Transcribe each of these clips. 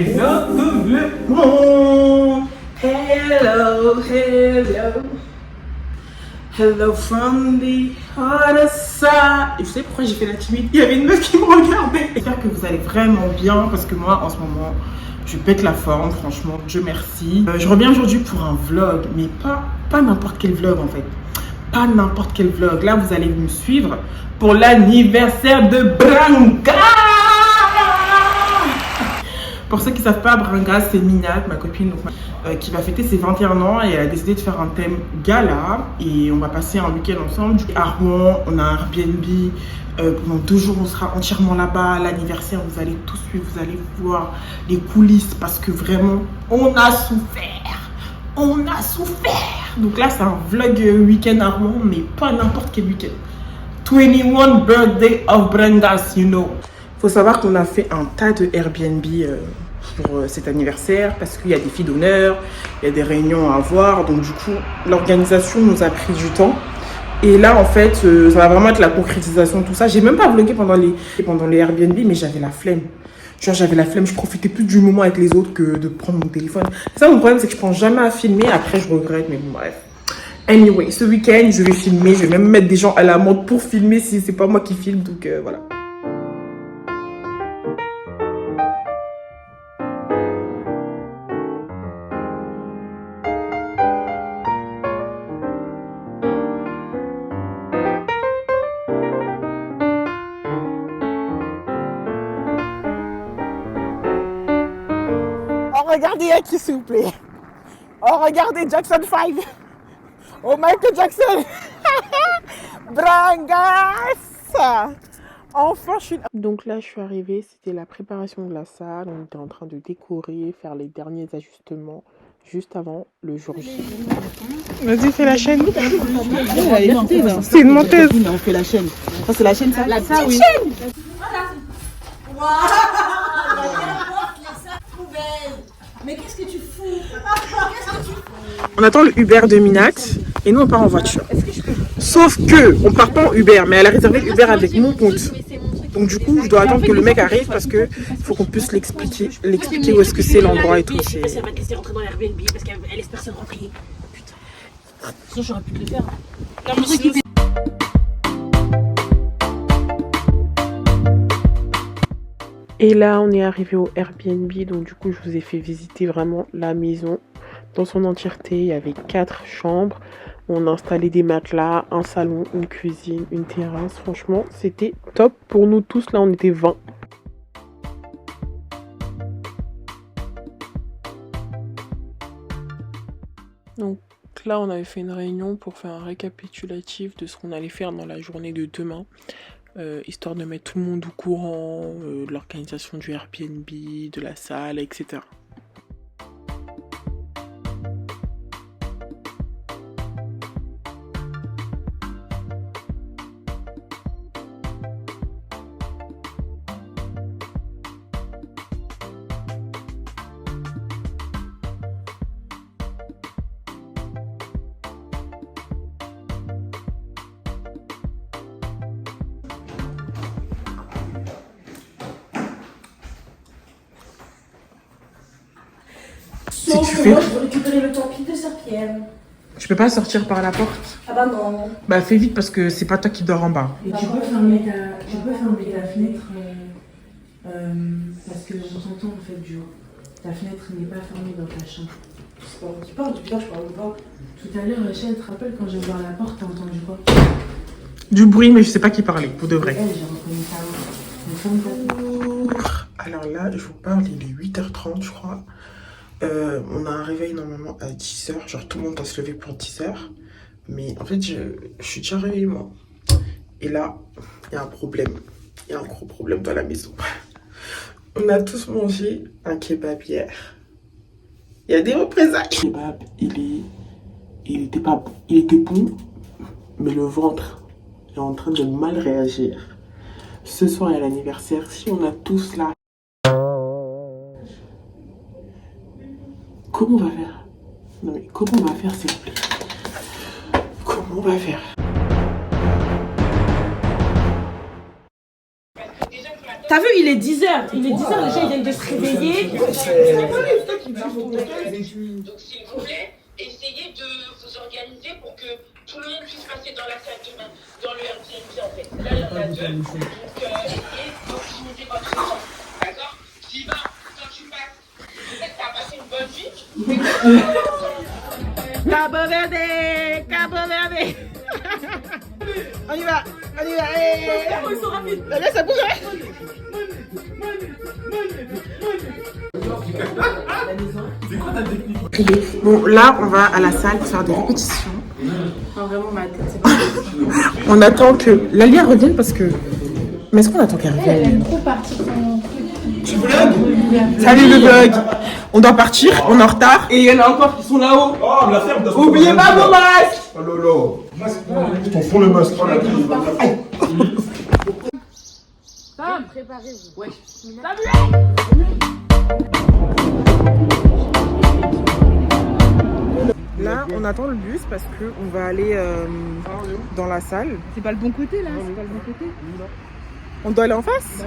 Hello tout le monde. Hello, hello. Hello from the other side. Et vous savez pourquoi j'ai fait la timide? Il y avait une meuf qui me regardait. J'espère que vous allez vraiment bien parce que moi en ce moment je pète la forme, franchement, Dieu merci. Je reviens aujourd'hui pour un vlog, mais pas n'importe quel vlog en fait. Pas n'importe quel vlog. Là vous allez me suivre pour l'anniversaire de Branga. Pour ceux qui ne savent pas, Branga, c'est Minat, ma copine, donc, qui va fêter ses 21 ans et elle a décidé de faire un thème gala. Et on va passer un week-end ensemble. À Rouen, on a un Airbnb. Pendant 2 jours, on sera entièrement là-bas. L'anniversaire, vous allez tout suivre, vous allez voir les coulisses parce que vraiment, on a souffert. On a souffert. Donc là, c'est un vlog week-end à Rouen, mais pas n'importe quel week-end. 21 birthday of Brangas, you know. Il faut savoir qu'on a fait un tas de Airbnb pour cet anniversaire parce qu'il y a des filles d'honneur, il y a des réunions à avoir. Donc du coup, l'organisation nous a pris du temps. Et là, en fait, ça va vraiment être la concrétisation de tout ça. J'ai même pas vlogué pendant les Airbnb, mais j'avais la flemme. Genre, j'avais la flemme. Je profitais plus du moment avec les autres que de prendre mon téléphone. Ça, mon problème, c'est que je pense jamais à filmer. Après, je regrette, mais bon, bref. Anyway, ce week-end, je vais filmer. Je vais même mettre des gens à la mode pour filmer si c'est pas moi qui filme. Donc voilà. Regardez qui s'il vous plaît. Oh, regardez Jackson 5. Oh, Michael Jackson. Brangas. Enfin, je suis là. Donc là, je suis arrivée. C'était la préparation de la salle. On était en train de décorer, faire les derniers ajustements juste avant le jour J. Vas-y, fais la chaîne. C'est une monteuse. On fait la chaîne. Ça, c'est la chaîne, ça? La petite chaîne. Voilà. Mais qu'est-ce que tu fous? On attend le Uber de Minat et nous on part en voiture. Sauf que on part pas en Uber, mais elle a réservé l'Uber avec mon compte. Donc du coup je dois attendre que le mec arrive parce que faut qu'on puisse l'expliquer où est-ce que c'est l'endroit et tout. Elle va te laisser rentrer dans l'Airbnb parce qu'elle laisse personne rentrer. Putain. Sinon j'aurais pu te le faire. Et là, on est arrivé au Airbnb, donc du coup, je vous ai fait visiter vraiment la maison dans son entièreté. Il y avait 4 chambres. On a installé des matelas, un salon, une cuisine, une terrasse. Franchement, c'était top pour nous tous. Là, on était 20. Donc là, on avait fait une réunion pour faire un récapitulatif de ce qu'on allait faire dans la journée de demain. Histoire de mettre tout le monde au courant de l'organisation du Airbnb, de la salle, etc. Sauf que moi, je veux récupérer le tapis de Serpierre. Je peux pas sortir par la porte. Ah bah non. Bah fais vite parce que c'est pas toi qui dors en bas. Et tu peux fermer ta fenêtre parce que j'entends en fait du haut. Ta fenêtre n'est pas fermée dans ta chambre. C'est pas moi qui parle, depuis là je parle pas. Tout à l'heure, Rachel, te rappelle quand j'ai ouvert la porte, t'as entendu quoi? Du bruit, mais je sais pas qui parlait, pour de vrai. Elle, j'ai reconnu ta main. Alors là, je vous parle, il est 8h30 je crois. On a un réveil normalement à 10h. Genre tout le monde doit se lever pour 10h. Mais en fait, je suis déjà réveillée moi. Et là, il y a un problème. Il y a un gros problème dans la maison. On a tous mangé un kebab hier. Il y a des représailles. Le kebab, il était bon, mais le ventre est en train de mal réagir. Ce soir, il y a l'anniversaire. Si on a tous là, comment on va faire? Non mais comment on va faire s'il vous plaît? Comment on va faire? T'as vu, il est 10h. Il est 10h, les gens ils viennent de se réveiller. Donc, s'il vous plaît, essayez de vous organiser pour que tout le monde puisse passer dans la salle demain, dans le Airbnb en fait. Là, il y en a 2. Donc, essayez d'optimiser votre temps. D'accord? Sylvain, quand tu passes, peut-être que tu as passé une bonne nuit. Cabo Verde, Cabo Verde. On y va, on y va. Ils sont rapides. Là, ça bouge, hein? Bon, là, on va à la salle faire des répétitions. Non, vraiment, ma tête, c'est pas On attend que Lalia revienne parce que... Mais est-ce qu'on attend qu'elle revienne? Elle aime trop partir son truc. Tu vlogs? Salut le vlog. On doit partir, on est en retard. Et il y en a encore qui sont là-haut. Oh, mais la ferme doit se Oubliez pas vos masques. Oh lolo. Je t'en fous le masque. Oh, la Aïe. Préparez-vous. Ouais. Là, on attend le bus parce qu'on va aller dans la salle. C'est pas le bon côté là, c'est pas le bon côté. On doit aller en face?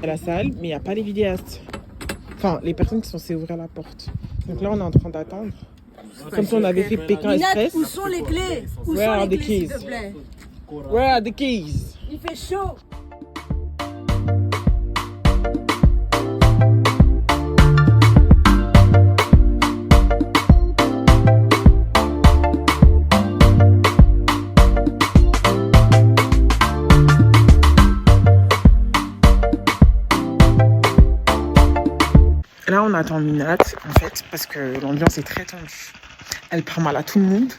À la salle, mais il n'y a pas les vidéastes. Enfin, les personnes qui sont censées ouvrir la porte. Donc là, on est en train d'attendre. Comme si on avait fait Pékin Express. Où sont les clés? Où Where sont are les the clés, keys? s'il te plaît? Where are the keys? Il fait chaud. Là, on attend Minat, en fait, parce que l'ambiance est très tendue. Elle prend mal à tout le monde.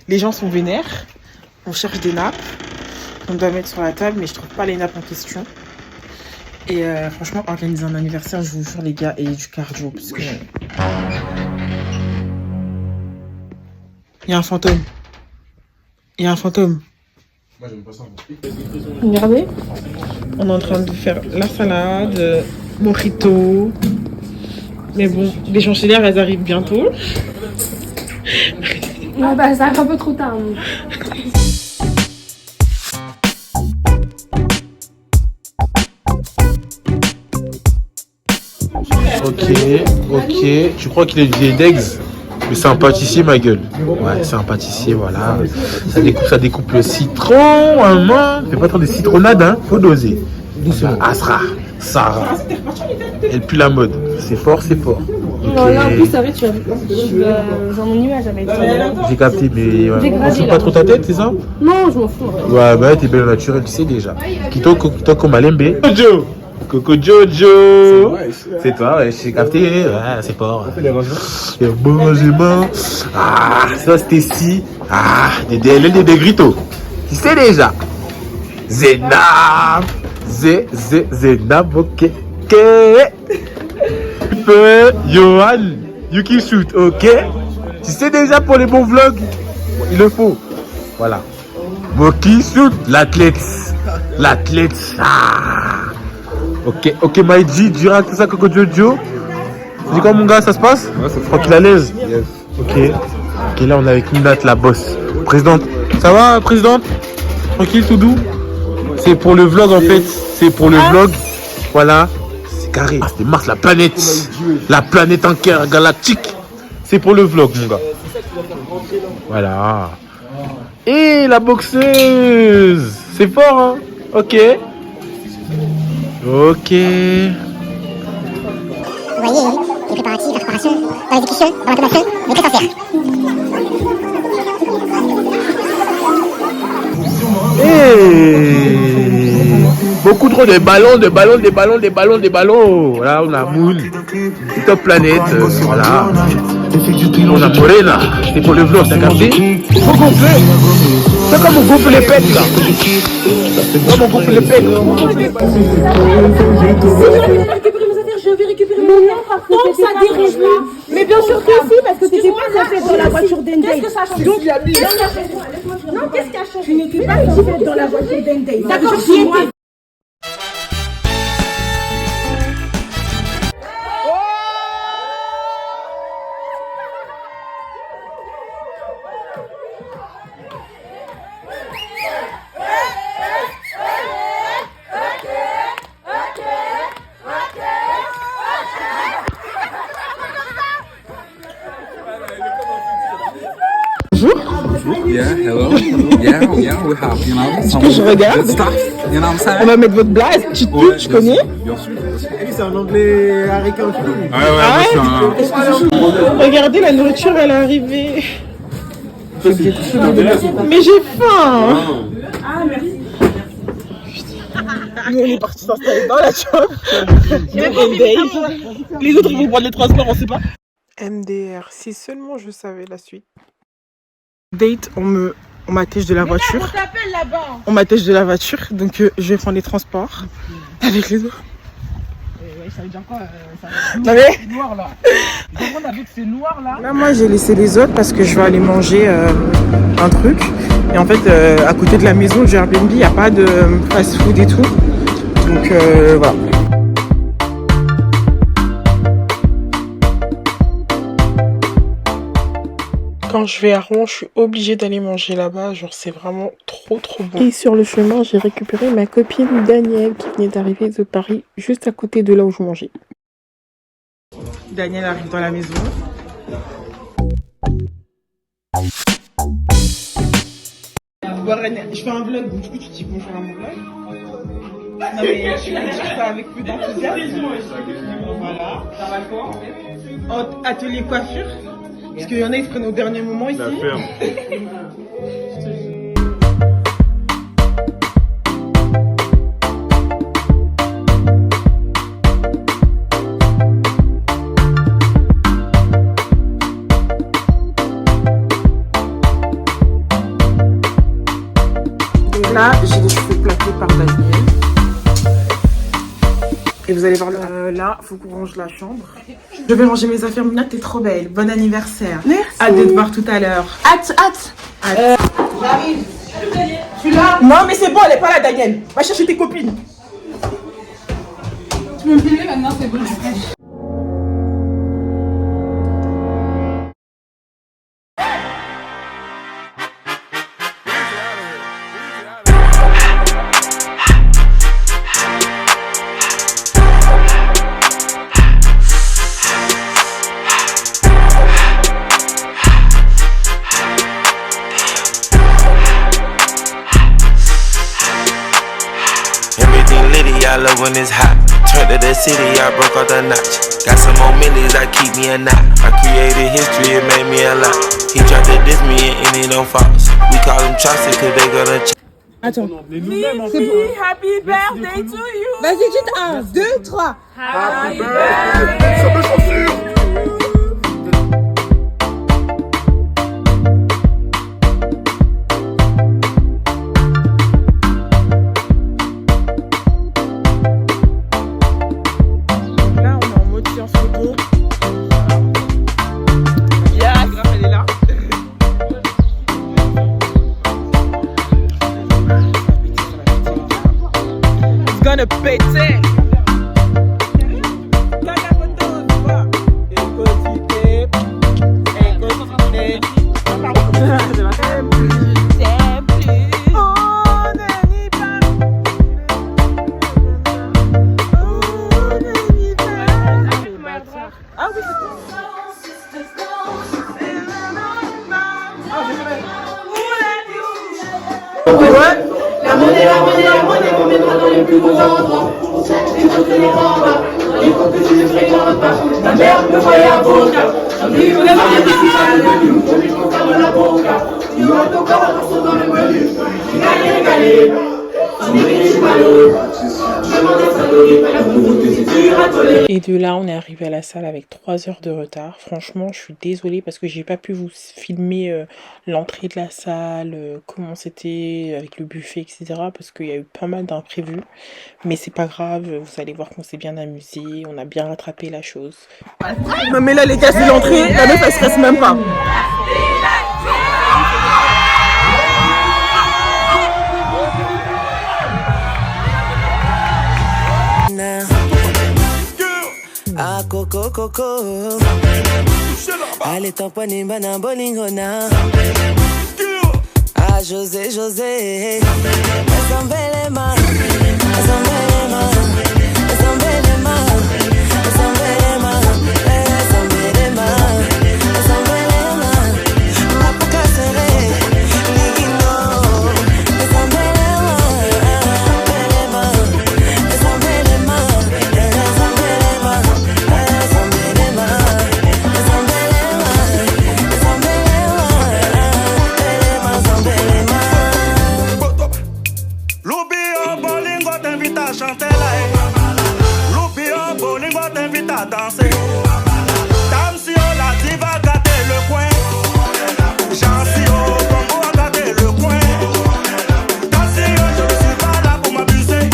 Les gens sont vénères. On cherche des nappes qu'on doit mettre sur la table, mais je trouve pas les nappes en question. Et franchement, organiser un anniversaire, je vous jure, les gars, et du cardio, parce que... Il y a un fantôme. Il y a un fantôme. Moi, j'aime pas ça. Regardez. On est en train de faire la salade, mojito. Mais bon, les chancellières, elles arrivent bientôt. Ah bah, ça arrive un peu trop tard. Donc. Ok. Tu crois qu'il est du vieil d'Aix? Mais c'est un pâtissier, ma gueule. Ouais, c'est un pâtissier, voilà. Ça découpe le citron, un main. Fais pas trop des citronnades, hein. Faut doser. Doucement. Asra, Sarah. Elle pue la mode. C'est fort, c'est fort. Non, là, en plus, ça va, tu vas dans mon nuage avec toi. J'ai capté, mais ouais. On Dégradé, fout là. pas trop ta tête, c'est ça? Non, je m'en fous. Ouais, bah t'es belle au naturel, tu sais déjà. Kitoko Malembe. Jojo! Coco Jojo! C'est toi, ouais, j'ai capté. Ouais, c'est fort. Et bon, j'ai bon. Ah, ça c'était si. Ah, des DLL des Grito. Tu sais déjà. Zenab! Zenab, ok. Johan, Yuki Shoot, ok? Tu sais déjà pour les bons vlogs, il le faut. Voilà. Moki Shoot, l'athlète. Ah. Ok, Maïdji, Dura, tout ça, Coco Jojo. Tu dis quoi, mon gars, ça se passe? Ouais, c'est tranquille à l'aise. Yes. Ok, là, on est avec Minat, la boss. Présidente, ça va, présidente? Tranquille, tout doux? C'est pour le vlog, en fait. C'est pour le vlog. Voilà. C'est carré. Ah, c'est Mars, la planète entière galactique. C'est pour le vlog, mon gars. Voilà. Et la boxeuse. C'est fort, hein? Ok. Vous voyez, les préparatifs, la préparation, dans l'exécution, dans l'intonation, mais très sincère. Beaucoup trop de ballons. Là, on a Moon, Top Planète, voilà. On a Morena, c'est pour le vlog, t'as capté? Faut gonfler. C'est comme on gonfle les pecs, là. Comme on gonfle les pecs. Je vais récupérer mon nom parce que non, ça dérange pas. Mais bien sûr que si, parce que t'étais pas censée être dans la voiture d'Endey. Qu'est-ce que ça change? Non, qu'est-ce qui a changé? Tu n'étais pas censée être dans la voiture d'Endey. D'accord, j'y étais. Yeah, hello. Yeah, we have, you know, some je regarde. good stuff. You know what I'm saying? On va mettre votre blase, petite pute, tu connais? Bien sûr. C'est un anglais américain. Regardez, la nourriture, elle est arrivée. Mais j'ai faim. Ah, merci. Nous, on est partis s'installer dans la job. Les autres, ils vont prendre les transports, on sait pas. MDR, si seulement je savais la suite. Date, on m'attèche de la voiture. On t'appelle là-bas. On m'attèche de la voiture, donc je vais prendre les transports avec les autres. Ça veut dire quoi Non mais... C'est noir là. Je demande avec ces noirs là. Là, moi, j'ai laissé les autres parce que je vais aller manger un truc. Et en fait, à côté de la maison du Airbnb, il n'y a pas de fast-food et tout. Donc voilà. Quand je vais à Rouen, je suis obligée d'aller manger là-bas. Genre, c'est vraiment trop bon. Et sur le chemin, j'ai récupéré ma copine Danielle qui venait d'arriver de Paris, juste à côté de là où je mangeais. Daniel arrive dans la maison. Je fais un vlog, donc du coup tu dis bonjour à mon vlog. Non mais je vais dire ça avec plus d'enthousiasme. Voilà. Ça va quoi en fait? Atelier coiffure. Parce qu'il y en a, ils se prennent au dernier moment ici. Donc là, j'ai les cheveux plaqués par Daniel. Et vous allez voir là, faut qu'on range la chambre. Je vais ranger mes affaires. Mina, t'es trop belle. Bon anniversaire. Merci. Hâte de te voir tout à l'heure. Hâte. J'arrive. Tu l'as? Non, mais c'est bon, elle est pas là, Daniel. Va chercher tes copines. Tu peux me filmer maintenant, c'est bon. I love when it's hot. Turned to the city, I broke out the notch. Got some more millies that keep me a knot. I created history, it made me a lot. He tried to diss me and it don't false. We call them chopsticks cause they gonna Attends. C'est bon. Happy birthday to you. Vas-y, dites 1, 2, 3. Happy birthday. Ça me chaussure. Gonna péter. La monnaie, on mettra dans les plus beaux endroits. Il faut que les rendre, il faut que tu ne fréquentes pas. Ta mère me voyait avocat. Il voulait pas dire qu'il fallait le nous, comme il faut faire la boca. Il va encore un morceau dans le menu. Gagné. On est riche malheureux. Et de là, on est arrivé à la salle avec 3 heures de retard. Franchement, je suis désolée parce que j'ai pas pu vous filmer l'entrée de la salle, comment c'était avec le buffet, etc. Parce qu'il y a eu pas mal d'imprévus. Mais c'est pas grave, vous allez voir qu'on s'est bien amusé, on a bien rattrapé la chose. Non mais là les gars, c'est l'entrée, la meuf elle se reste même pas. Ah coco coco, allez tamponner banana bolingona. Ah José, Zambelema, va danser. Dame si on la dit va gâter le coin. Jean si on Congo va gâter le coin. Dans si on je ne suis pas là pour m'abuser.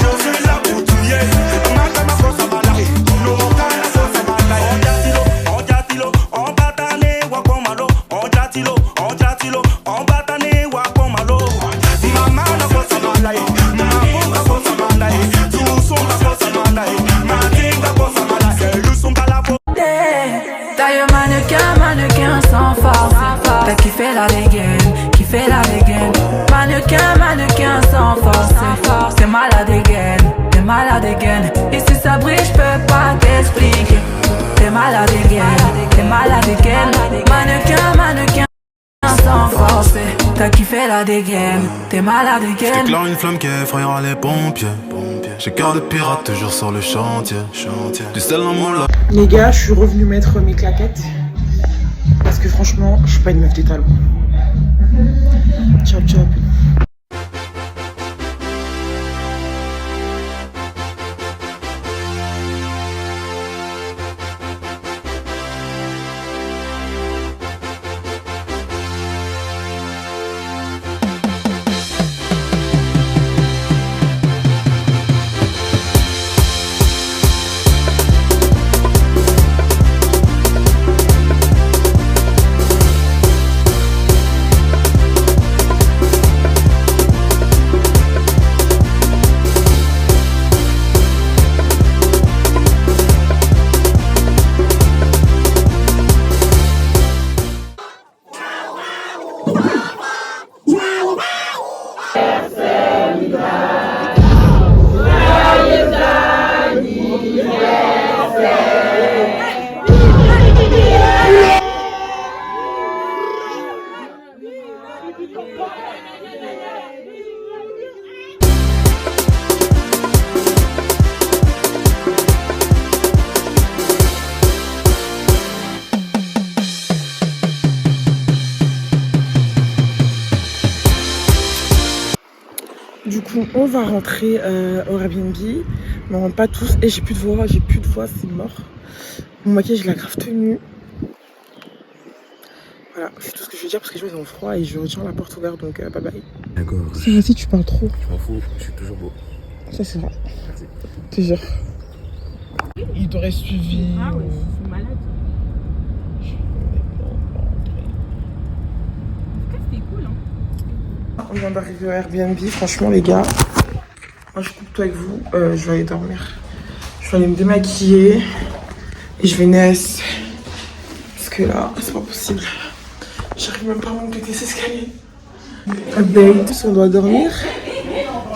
Je suis là pour tuer. Ma force à malaï. Nous on gagne la force à malaï. On jatilo, on batane wakomalo. On jatilo, on batane wakomalo. Mama na force à malaï. Maman na force à malaï. Tout son na force à malaï. Matinga force à malaï. Nous sommes pas là pour. Taille mannequin sans force. T'as kiffé la dégaine, mannequin sans force. T'es malade again, et si ça brille, j'peux pas t'expliquer. T'es malade again, mannequin sans force. T'as kiffé la dégaine, t'es malade again. J'éclaire une flamme qui effrayera les pompiers. J'ai cœur de pirate toujours sur le chantier. Du sel dans mon lac. Les gars, je suis revenue mettre mes claquettes. Parce que franchement, je suis pas une meuf des talons. Chop chop. Du coup, on va rentrer au Airbnb, mais on rentre pas tous. Et j'ai plus de voix, c'est mort. Mon maquillage, je l'ai grave tenu. Voilà, c'est tout ce que je veux dire parce que les gens ils ont froid et je retiens la porte ouverte, donc bye bye. D'accord. C'est vrai, si tu parles trop. Je m'en fous, je suis toujours beau. Ça, c'est vrai. Merci. Toujours. Il t'aurait suivi. Ah ouais, c'est malade. C'était cool, hein. On vient d'arriver au Airbnb, franchement les gars, moi je coupe tout avec vous, je vais aller dormir. Je vais aller me démaquiller et je vais naître. Parce que là, c'est pas possible. J'arrive même pas à monter ces escaliers. Update, on doit dormir.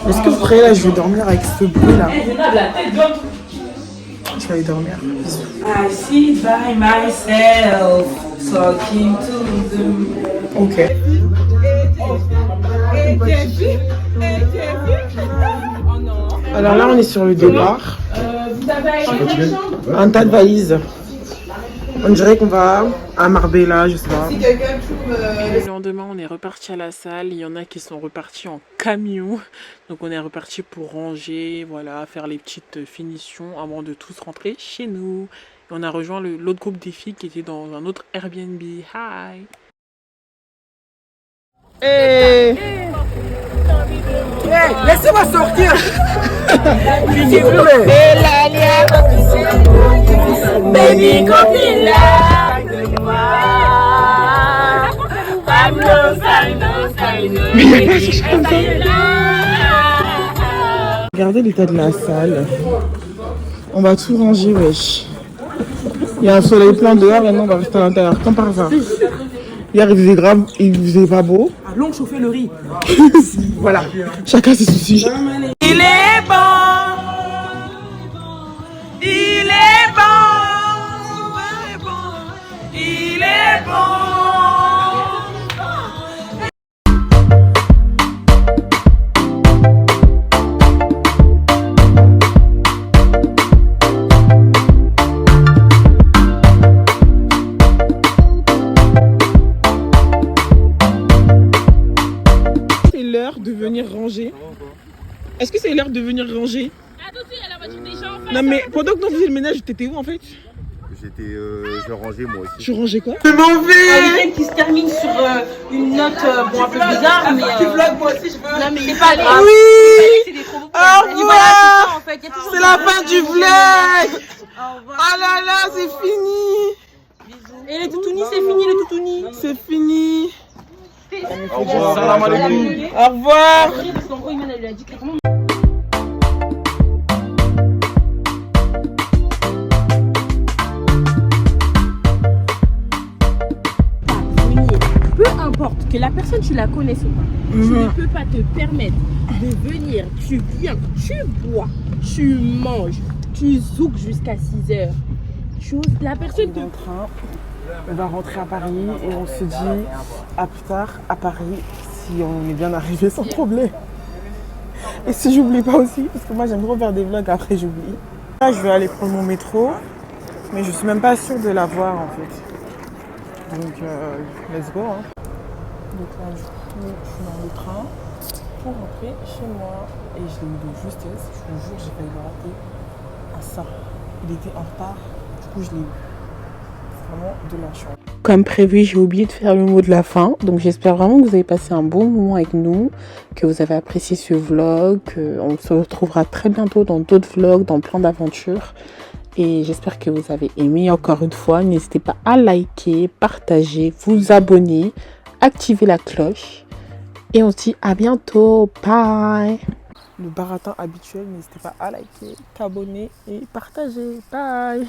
Est-ce que vous croyez là, je vais dormir avec ce bruit là? Je vais aller dormir. Bisous. I sit by myself, talking to them. Ok. Alors là, on est sur le départ. Vous avez Un tas de valises. On dirait qu'on va à Marbella, je sais pas. Le lendemain, on est reparti à la salle. Il y en a qui sont repartis en camion. Donc on est reparti pour ranger, voilà, faire les petites finitions avant de tous rentrer chez nous. Et on a rejoint l'autre groupe des filles qui était dans un autre Airbnb. Hi! Hey. Hey, laissez-moi sortir. Baby copine là. Regardez l'état de la salle. On va tout ranger, wesh. Il y a un soleil plein dehors, maintenant on va rester à l'intérieur, comme par hasard. Hier il faisait grave, il faisait pas beau. Allons chauffer le riz. Voilà, chacun ses soucis. Il est bon. Il est bon. Il est bon. De venir ranger. Est-ce que c'est l'heure de venir ranger? Attention, il y a la voiture des gens en face. Non mais pendant que tu faisais le ménage, t'étais où en fait? Je rangeais moi aussi. Tu rangeais quoi? Je m'en vais. Un week-end qui se termine sur une note bon, un peu bizarre, mais. Tu vlogs, moi aussi je veux. Non mais c'est pas grave. Oui. C'est des trop beaux. Au revoir. C'est la fin du vlog. Ah là là, c'est fini. Et les toutounis, c'est fini les toutounis. C'est fini. Au revoir. Salam alaikum. Au revoir. Parce qu'en gros, Iman, elle lui a dit clairement. Peu importe que la personne tu la connaisses ou pas, tu ne peux pas te permettre de venir, tu viens, tu bois, tu manges, tu zoukes jusqu'à 6h. La personne te... On va rentrer à Paris et on se dit à plus tard à Paris si on est bien arrivé sans problème. Et si j'oublie pas aussi, parce que moi j'aime trop faire des vlogs après j'oublie. Là je vais aller prendre mon métro, mais je suis même pas sûre de l'avoir en fait. Donc let's go hein. Donc là du coup je suis dans le train pour rentrer chez moi et je l'ai eu de justesse, je vous jure j'ai failli le rater à ça. Il était en retard, du coup je l'ai eu. Vraiment de la chance. Comme prévu, j'ai oublié de faire le mot de la fin. Donc j'espère vraiment que vous avez passé un bon moment avec nous, que vous avez apprécié ce vlog. On se retrouvera très bientôt dans d'autres vlogs, dans plein d'aventures. Et j'espère que vous avez aimé encore une fois. N'hésitez pas à liker, partager, vous abonner, activer la cloche. Et on se dit à bientôt. Bye. Le baratin habituel, n'hésitez pas à liker, t'abonner et partager. Bye.